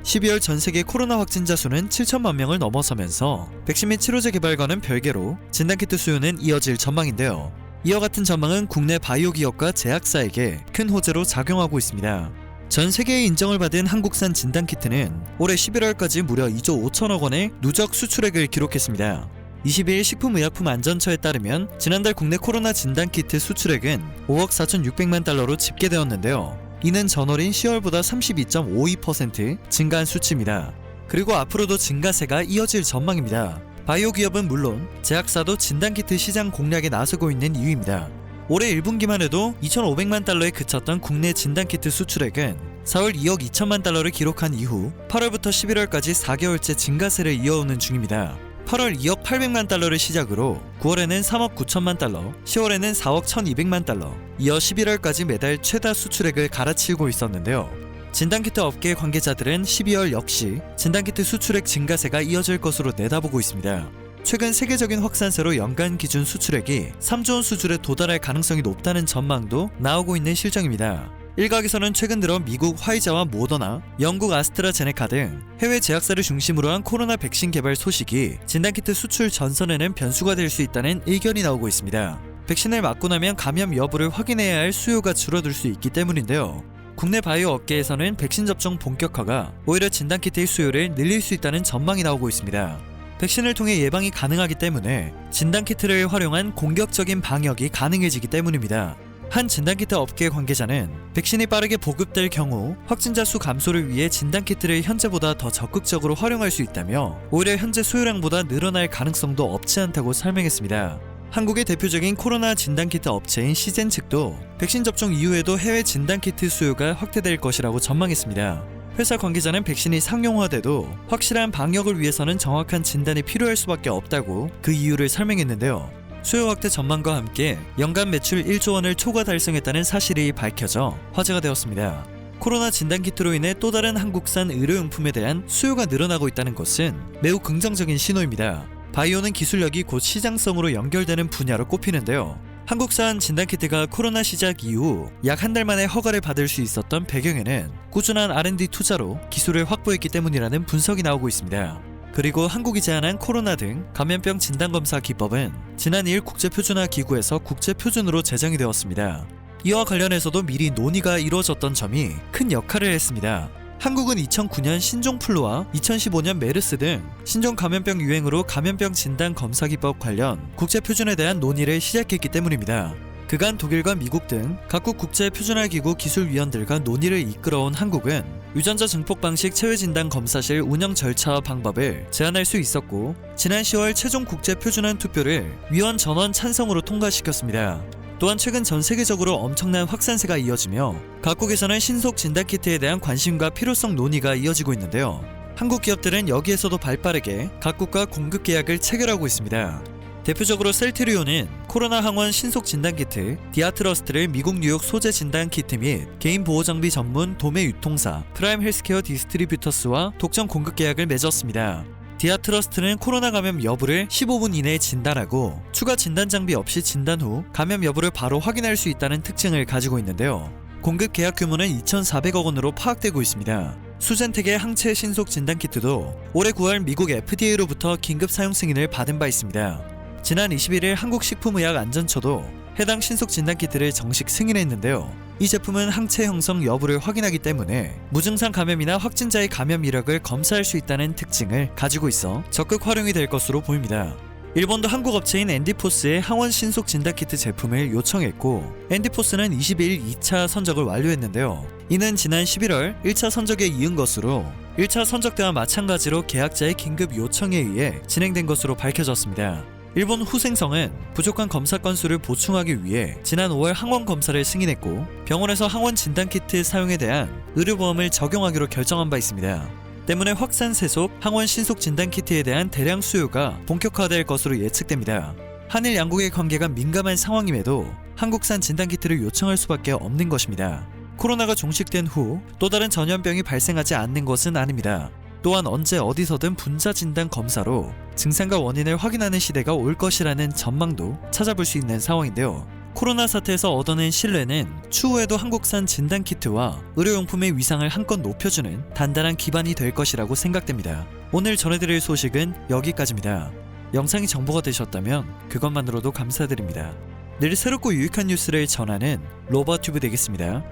12월 전 세계 코로나 확진자 수는 7천만 명을 넘어서면서 백신 및 치료제 개발과는 별개로 진단키트 수요는 이어질 전망인데요. 이와 같은 전망은 국내 바이오 기업과 제약사에게 큰 호재로 작용하고 있습니다. 전 세계의 인정을 받은 한국산 진단키트는 올해 11월까지 무려 2조 5천억 원의 누적 수출액을 기록했습니다. 22일 식품의약품안전처에 따르면 지난달 국내 코로나 진단키트 수출액은 5억 4,600만 달러로 집계되었는데요. 이는 전월인 10월보다 32.52% 증가한 수치입니다. 그리고 앞으로도 증가세가 이어질 전망입니다. 바이오 기업은 물론 제약사도 진단키트 시장 공략에 나서고 있는 이유입니다. 올해 1분기만 해도 2,500만 달러에 그쳤던 국내 진단키트 수출액은 4월 2억 2천만 달러를 기록한 이후 8월부터 11월까지 4개월째 증가세를 이어오는 중입니다. 8월 2억 800만 달러를 시작으로 9월에는 3억 9천만 달러, 10월에는 4억 1200만 달러, 이어 11월까지 매달 최다 수출액을 갈아치우고 있었는데요. 진단키트 업계 관계자들은 12월 역시 진단키트 수출액 증가세가 이어질 것으로 내다보고 있습니다. 최근 세계적인 확산세로 연간 기준 수출액이 3조 원 수준에 도달할 가능성이 높다는 전망도 나오고 있는 실정입니다. 일각에서는 최근 들어 미국 화이자와 모더나, 영국 아스트라제네카 등 해외 제약사를 중심으로 한 코로나 백신 개발 소식이 진단키트 수출 전선에는 변수가 될 수 있다는 의견이 나오고 있습니다. 백신을 맞고 나면 감염 여부를 확인해야 할 수요가 줄어들 수 있기 때문인데요. 국내 바이오 업계에서는 백신 접종 본격화가 오히려 진단키트의 수요를 늘릴 수 있다는 전망이 나오고 있습니다. 백신을 통해 예방이 가능하기 때문에 진단키트를 활용한 공격적인 방역이 가능해지기 때문입니다. 한 진단키트 업계 관계자는 백신이 빠르게 보급될 경우 확진자 수 감소를 위해 진단키트를 현재보다 더 적극적으로 활용할 수 있다며 오히려 현재 수요량보다 늘어날 가능성도 없지 않다고 설명했습니다. 한국의 대표적인 코로나 진단키트 업체인 시젠 측도 백신 접종 이후에도 해외 진단키트 수요가 확대될 것이라고 전망했습니다. 회사 관계자는 백신이 상용화돼도 확실한 방역을 위해서는 정확한 진단이 필요할 수밖에 없다고 그 이유를 설명했는데요. 수요 확대 전망과 함께 연간 매출 1조 원을 초과 달성했다는 사실이 밝혀져 화제가 되었습니다. 코로나 진단키트로 인해 또 다른 한국산 의료용품에 대한 수요가 늘어나고 있다는 것은 매우 긍정적인 신호입니다. 바이오는 기술력이 곧 시장성으로 연결되는 분야로 꼽히는데요. 한국산 진단키트가 코로나 시작 이후 약 한 달 만에 허가를 받을 수 있었던 배경에는 꾸준한 R&D 투자로 기술을 확보했기 때문이라는 분석이 나오고 있습니다. 그리고 한국이 제안한 코로나 등 감염병 진단검사 기법은 지난 2일 국제표준화기구에서 국제표준으로 제정이 되었습니다. 이와 관련해서도 미리 논의가 이루어졌던 점이 큰 역할을 했습니다. 한국은 2009년 신종플루와 2015년 메르스 등 신종 감염병 유행으로 감염병 진단 검사 기법 관련 국제표준에 대한 논의를 시작했기 때문입니다. 그간 독일과 미국 등 각국 국제표준화기구 기술위원들과 논의를 이끌어온 한국은 유전자 증폭 방식 체외진단 검사실 운영 절차와 방법을 제안할 수 있었고 지난 10월 최종 국제표준안 투표를 위원 전원 찬성으로 통과시켰습니다. 또한 최근 전 세계적으로 엄청난 확산세가 이어지며 각국에서는 신속 진단키트에 대한 관심과 필요성 논의가 이어지고 있는데요. 한국 기업들은 여기에서도 발빠르게 각국과 공급 계약을 체결하고 있습니다. 대표적으로 셀트리온은 코로나 항원 신속 진단키트 디아트러스트를 미국 뉴욕 소재 진단키트 및 개인 보호장비 전문 도매 유통사 프라임 헬스케어 디스트리뷰터스와 독점 공급 계약을 맺었습니다. 디아트러스트는 코로나 감염 여부를 15분 이내에 진단하고 추가 진단 장비 없이 진단 후 감염 여부를 바로 확인할 수 있다는 특징을 가지고 있는데요. 공급 계약 규모는 2,400억 원으로 파악되고 있습니다. 수젠텍의 항체 신속 진단키트도 올해 9월 미국 FDA로부터 긴급 사용 승인을 받은 바 있습니다. 지난 21일 한국식품의약안전처도 해당 신속 진단키트를 정식 승인했는데요. 이 제품은 항체 형성 여부를 확인하기 때문에 무증상 감염이나 확진자의 감염 이력을 검사할 수 있다는 특징을 가지고 있어 적극 활용이 될 것으로 보입니다. 일본도 한국 업체인 앤디포스의 항원 신속 진단키트 제품을 요청했고 앤디포스는 22일 2차 선적을 완료했는데요. 이는 지난 11월 1차 선적에 이은 것으로 1차 선적 때와 마찬가지로 계약자의 긴급 요청에 의해 진행된 것으로 밝혀졌습니다. 일본 후생성은 부족한 검사 건수를 보충하기 위해 지난 5월 항원 검사를 승인했고 병원에서 항원 진단키트 사용에 대한 의료보험을 적용하기로 결정한 바 있습니다. 때문에 확산세 속 항원 신속 진단키트에 대한 대량 수요가 본격화될 것으로 예측됩니다. 한일 양국의 관계가 민감한 상황임에도 한국산 진단키트를 요청할 수밖에 없는 것입니다. 코로나가 종식된 후 또 다른 전염병이 발생하지 않는 것은 아닙니다. 또한 언제 어디서든 분자 진단 검사로 증상과 원인을 확인하는 시대가 올 것이라는 전망도 찾아볼 수 있는 상황인데요. 코로나 사태에서 얻어낸 신뢰는 추후에도 한국산 진단키트와 의료용품의 위상을 한껏 높여주는 단단한 기반이 될 것이라고 생각됩니다. 오늘 전해드릴 소식은 여기까지입니다. 영상이 정보가 되셨다면 그것만으로도 감사드립니다. 늘 새롭고 유익한 뉴스를 전하는 로버튜브 되겠습니다.